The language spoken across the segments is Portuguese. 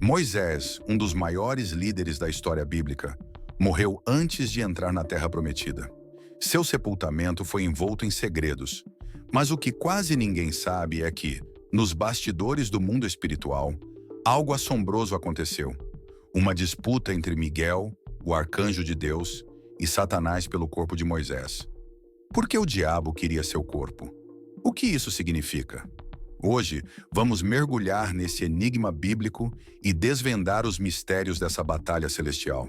Moisés, um dos maiores líderes da história bíblica, morreu antes de entrar na Terra Prometida. Seu sepultamento foi envolto em segredos, mas o que quase ninguém sabe é que, nos bastidores do mundo espiritual, algo assombroso aconteceu. Uma disputa entre Miguel, o arcanjo de Deus, e Satanás pelo corpo de Moisés. Por que o diabo queria seu corpo? O que isso significa? Hoje, vamos mergulhar nesse enigma bíblico e desvendar os mistérios dessa batalha celestial.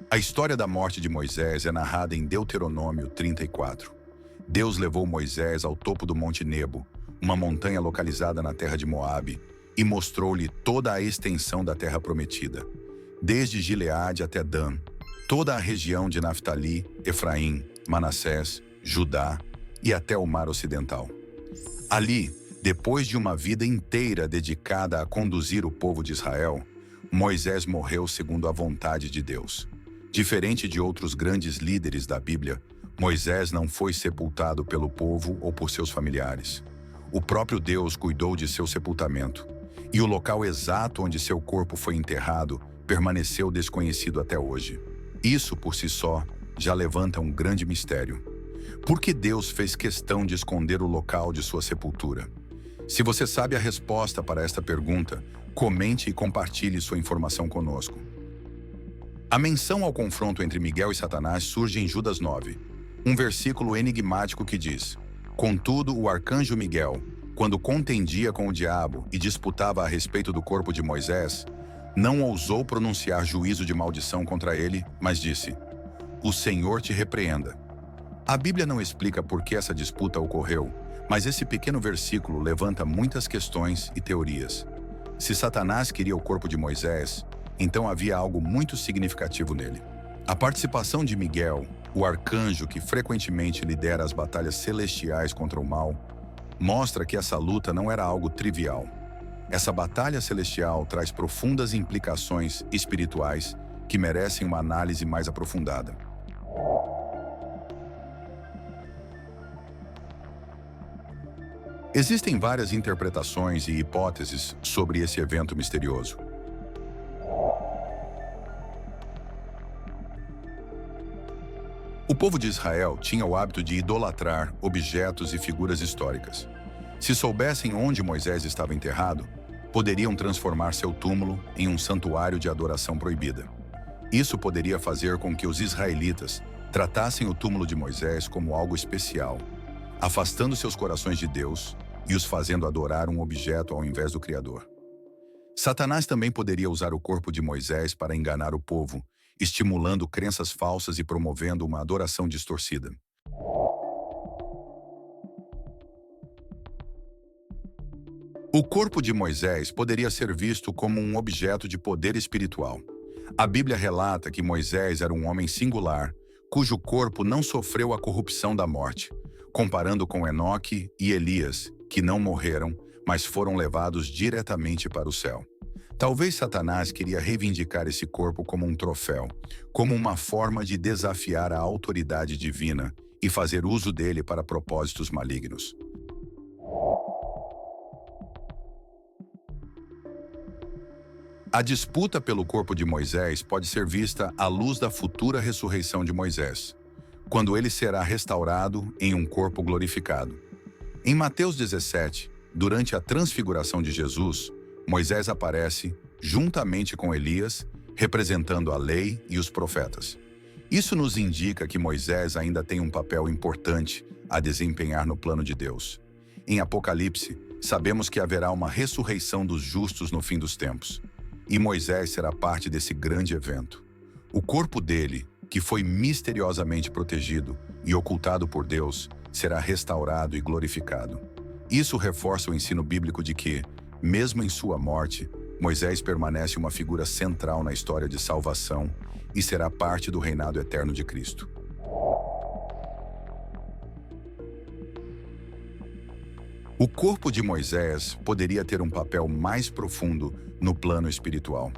A história da morte de Moisés é narrada em Deuteronômio 34. Deus levou Moisés ao topo do Monte Nebo, uma montanha localizada na terra de Moabe, e mostrou-lhe toda a extensão da terra prometida, desde Gileade até Dan, toda a região de Naftali, Efraim, Manassés, Judá e até o mar ocidental. Ali, depois de uma vida inteira dedicada a conduzir o povo de Israel, Moisés morreu segundo a vontade de Deus. Diferente de outros grandes líderes da Bíblia, Moisés não foi sepultado pelo povo ou por seus familiares. O próprio Deus cuidou de seu sepultamento, e o local exato onde seu corpo foi enterrado permaneceu desconhecido até hoje. Isso, por si só, já levanta um grande mistério. Por que Deus fez questão de esconder o local de sua sepultura? Se você sabe a resposta para esta pergunta, comente e compartilhe sua informação conosco. A menção ao confronto entre Miguel e Satanás surge em Judas 9, um versículo enigmático que diz: "Contudo, o arcanjo Miguel, quando contendia com o diabo e disputava a respeito do corpo de Moisés, não ousou pronunciar juízo de maldição contra ele, mas disse: O Senhor te repreenda." A Bíblia não explica por que essa disputa ocorreu, mas esse pequeno versículo levanta muitas questões e teorias. Se Satanás queria o corpo de Moisés, então havia algo muito significativo nele. A participação de Miguel, o arcanjo que frequentemente lidera as batalhas celestiais contra o mal, mostra que essa luta não era algo trivial. Essa batalha celestial traz profundas implicações espirituais que merecem uma análise mais aprofundada. Existem várias interpretações e hipóteses sobre esse evento misterioso. O povo de Israel tinha o hábito de idolatrar objetos e figuras históricas. Se soubessem onde Moisés estava enterrado, poderiam transformar seu túmulo em um santuário de adoração proibida. Isso poderia fazer com que os israelitas tratassem o túmulo de Moisés como algo especial, afastando seus corações de Deus e os fazendo adorar um objeto ao invés do Criador. Satanás também poderia usar o corpo de Moisés para enganar o povo, estimulando crenças falsas e promovendo uma adoração distorcida. O corpo de Moisés poderia ser visto como um objeto de poder espiritual. A Bíblia relata que Moisés era um homem singular, cujo corpo não sofreu a corrupção da morte, comparando com Enoque e Elias, que não morreram, mas foram levados diretamente para o céu. Talvez Satanás queria reivindicar esse corpo como um troféu, como uma forma de desafiar a autoridade divina e fazer uso dele para propósitos malignos. A disputa pelo corpo de Moisés pode ser vista à luz da futura ressurreição de Moisés, quando ele será restaurado em um corpo glorificado. Em Mateus 17, durante a transfiguração de Jesus, Moisés aparece juntamente com Elias, representando a lei e os profetas. Isso nos indica que Moisés ainda tem um papel importante a desempenhar no plano de Deus. Em Apocalipse, sabemos que haverá uma ressurreição dos justos no fim dos tempos, e Moisés será parte desse grande evento. O corpo dele, que foi misteriosamente protegido e ocultado por Deus, será restaurado e glorificado. Isso reforça o ensino bíblico de que, mesmo em sua morte, Moisés permanece uma figura central na história de salvação e será parte do reinado eterno de Cristo. O corpo de Moisés poderia ter um papel mais profundo no plano espiritual.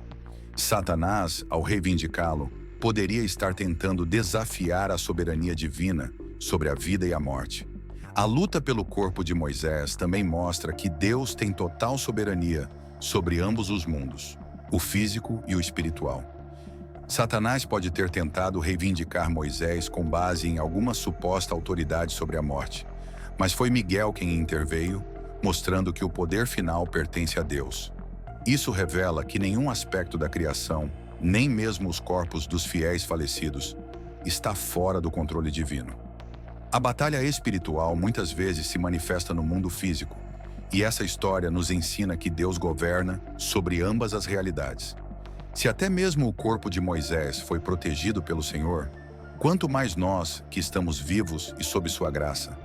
Satanás, ao reivindicá-lo, poderia estar tentando desafiar a soberania divina sobre a vida e a morte. A luta pelo corpo de Moisés também mostra que Deus tem total soberania sobre ambos os mundos, o físico e o espiritual. Satanás pode ter tentado reivindicar Moisés com base em alguma suposta autoridade sobre a morte, mas foi Miguel quem interveio, mostrando que o poder final pertence a Deus. Isso revela que nenhum aspecto da criação, nem mesmo os corpos dos fiéis falecidos, está fora do controle divino. A batalha espiritual muitas vezes se manifesta no mundo físico, e essa história nos ensina que Deus governa sobre ambas as realidades. Se até mesmo o corpo de Moisés foi protegido pelo Senhor, quanto mais nós, que estamos vivos e sob sua graça.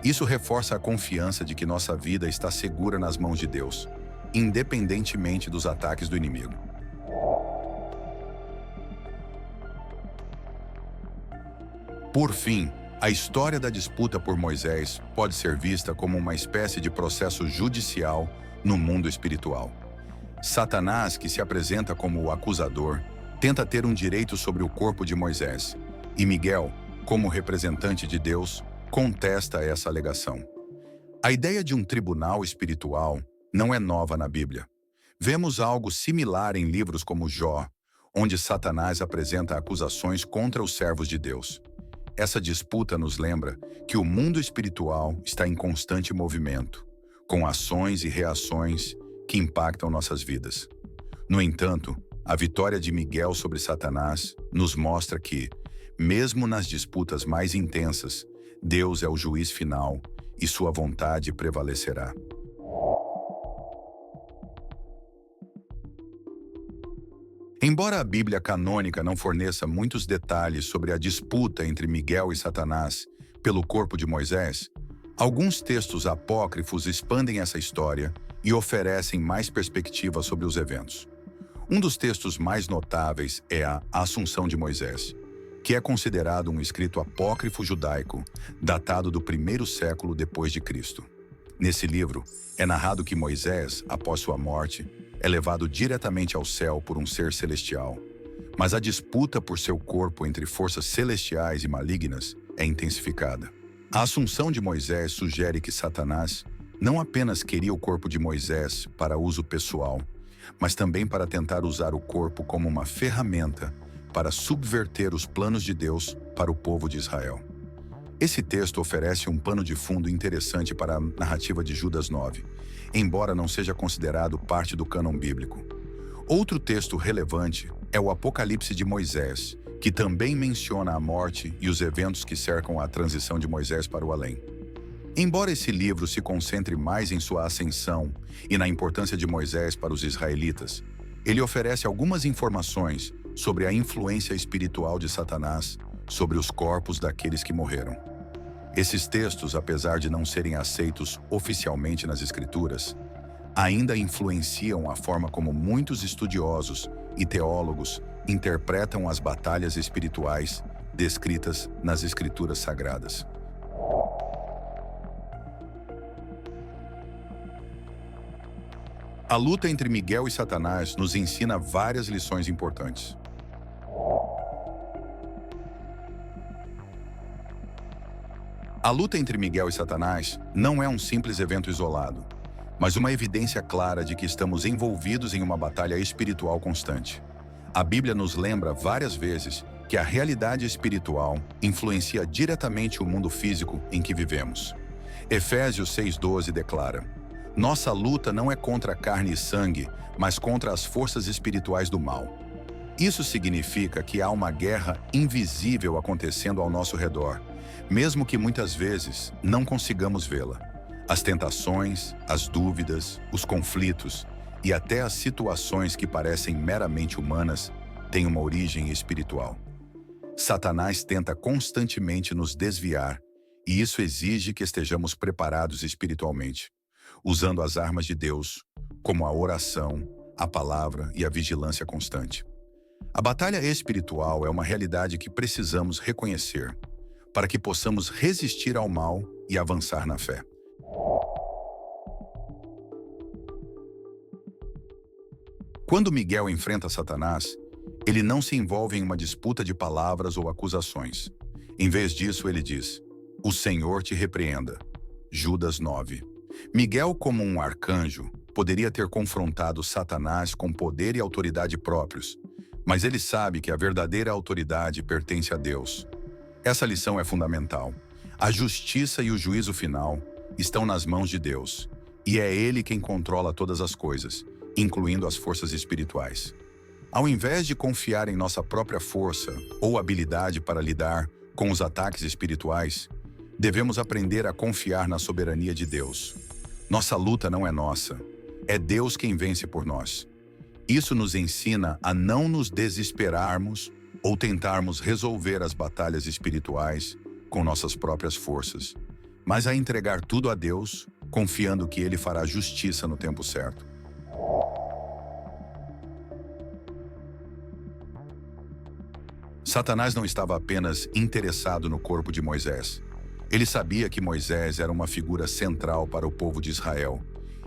Isso reforça a confiança de que nossa vida está segura nas mãos de Deus, independentemente dos ataques do inimigo. Por fim, a história da disputa por Moisés pode ser vista como uma espécie de processo judicial no mundo espiritual. Satanás, que se apresenta como o acusador, tenta ter um direito sobre o corpo de Moisés, e Miguel, como representante de Deus, contesta essa alegação. A ideia de um tribunal espiritual não é nova na Bíblia. Vemos algo similar em livros como Jó, onde Satanás apresenta acusações contra os servos de Deus. Essa disputa nos lembra que o mundo espiritual está em constante movimento, com ações e reações que impactam nossas vidas. No entanto, a vitória de Miguel sobre Satanás nos mostra que, mesmo nas disputas mais intensas, Deus é o juiz final e sua vontade prevalecerá. Embora a Bíblia canônica não forneça muitos detalhes sobre a disputa entre Miguel e Satanás pelo corpo de Moisés, alguns textos apócrifos expandem essa história e oferecem mais perspectiva sobre os eventos. Um dos textos mais notáveis é a Assunção de Moisés, que é considerado um escrito apócrifo judaico, datado do 1º século depois de Cristo. Nesse livro, é narrado que Moisés, após sua morte, é levado diretamente ao céu por um ser celestial. Mas a disputa por seu corpo entre forças celestiais e malignas é intensificada. A Assunção de Moisés sugere que Satanás não apenas queria o corpo de Moisés para uso pessoal, mas também para tentar usar o corpo como uma ferramenta para subverter os planos de Deus para o povo de Israel. Esse texto oferece um pano de fundo interessante para a narrativa de Judas 9, embora não seja considerado parte do cânon bíblico. Outro texto relevante é o Apocalipse de Moisés, que também menciona a morte e os eventos que cercam a transição de Moisés para o além. Embora esse livro se concentre mais em sua ascensão e na importância de Moisés para os israelitas, ele oferece algumas informações sobre a influência espiritual de Satanás sobre os corpos daqueles que morreram. Esses textos, apesar de não serem aceitos oficialmente nas Escrituras, ainda influenciam a forma como muitos estudiosos e teólogos interpretam as batalhas espirituais descritas nas Escrituras Sagradas. A luta entre Miguel e Satanás nos ensina várias lições importantes. A luta entre Miguel e Satanás não é um simples evento isolado, mas uma evidência clara de que estamos envolvidos em uma batalha espiritual constante. A Bíblia nos lembra várias vezes que a realidade espiritual influencia diretamente o mundo físico em que vivemos. Efésios 6,12 declara: "Nossa luta não é contra carne e sangue, mas contra as forças espirituais do mal." Isso significa que há uma guerra invisível acontecendo ao nosso redor, mesmo que muitas vezes não consigamos vê-la. As tentações, as dúvidas, os conflitos e até as situações que parecem meramente humanas têm uma origem espiritual. Satanás tenta constantemente nos desviar, e isso exige que estejamos preparados espiritualmente, usando as armas de Deus, como a oração, a palavra e a vigilância constante. A batalha espiritual é uma realidade que precisamos reconhecer, para que possamos resistir ao mal e avançar na fé. Quando Miguel enfrenta Satanás, ele não se envolve em uma disputa de palavras ou acusações. Em vez disso, ele diz: O Senhor te repreenda. Judas 9. Miguel, como um arcanjo, poderia ter confrontado Satanás com poder e autoridade próprios, mas ele sabe que a verdadeira autoridade pertence a Deus. Essa lição é fundamental. A justiça e o juízo final estão nas mãos de Deus, e é Ele quem controla todas as coisas, incluindo as forças espirituais. Ao invés de confiar em nossa própria força ou habilidade para lidar com os ataques espirituais, devemos aprender a confiar na soberania de Deus. Nossa luta não é nossa, é Deus quem vence por nós. Isso nos ensina a não nos desesperarmos ou tentarmos resolver as batalhas espirituais com nossas próprias forças, mas a entregar tudo a Deus, confiando que Ele fará justiça no tempo certo. Satanás não estava apenas interessado no corpo de Moisés. Ele sabia que Moisés era uma figura central para o povo de Israel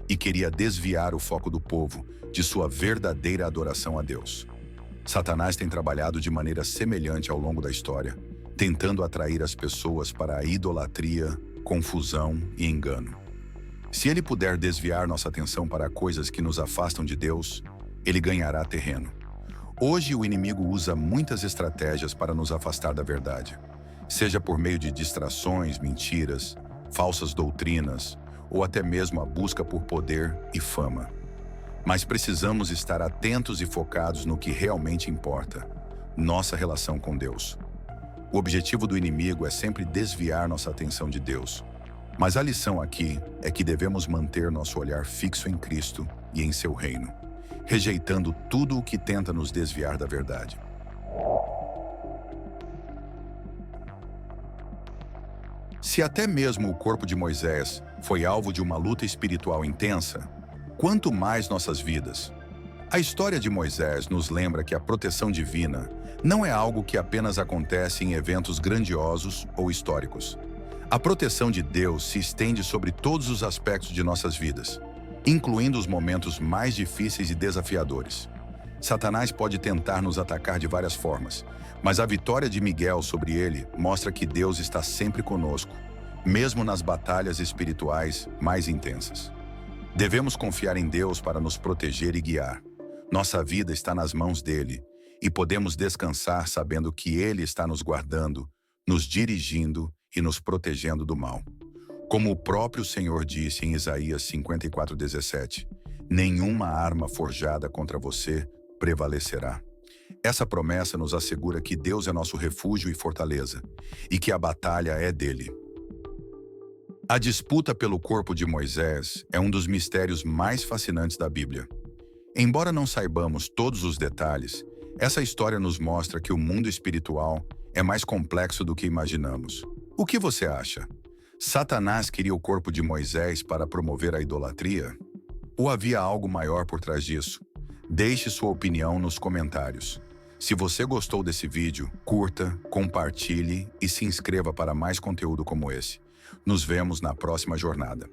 e queria desviar o foco do povo de sua verdadeira adoração a Deus. Satanás tem trabalhado de maneira semelhante ao longo da história, tentando atrair as pessoas para a idolatria, confusão e engano. Se ele puder desviar nossa atenção para coisas que nos afastam de Deus, ele ganhará terreno. Hoje o inimigo usa muitas estratégias para nos afastar da verdade, seja por meio de distrações, mentiras, falsas doutrinas ou até mesmo a busca por poder e fama. Mas precisamos estar atentos e focados no que realmente importa: nossa relação com Deus. O objetivo do inimigo é sempre desviar nossa atenção de Deus. Mas a lição aqui é que devemos manter nosso olhar fixo em Cristo e em seu reino, rejeitando tudo o que tenta nos desviar da verdade. Se até mesmo o corpo de Moisés foi alvo de uma luta espiritual intensa, quanto mais nossas vidas. A história de Moisés nos lembra que a proteção divina não é algo que apenas acontece em eventos grandiosos ou históricos. A proteção de Deus se estende sobre todos os aspectos de nossas vidas, incluindo os momentos mais difíceis e desafiadores. Satanás pode tentar nos atacar de várias formas, mas a vitória de Miguel sobre ele mostra que Deus está sempre conosco, mesmo nas batalhas espirituais mais intensas. Devemos confiar em Deus para nos proteger e guiar. Nossa vida está nas mãos dele e podemos descansar sabendo que ele está nos guardando, nos dirigindo e nos protegendo do mal. Como o próprio Senhor disse em Isaías 54:17, nenhuma arma forjada contra você prevalecerá. Essa promessa nos assegura que Deus é nosso refúgio e fortaleza, e que a batalha é dele. A disputa pelo corpo de Moisés é um dos mistérios mais fascinantes da Bíblia. Embora não saibamos todos os detalhes, essa história nos mostra que o mundo espiritual é mais complexo do que imaginamos. O que você acha? Satanás queria o corpo de Moisés para promover a idolatria? Ou havia algo maior por trás disso? Deixe sua opinião nos comentários. Se você gostou desse vídeo, curta, compartilhe e se inscreva para mais conteúdo como esse. Nos vemos na próxima jornada.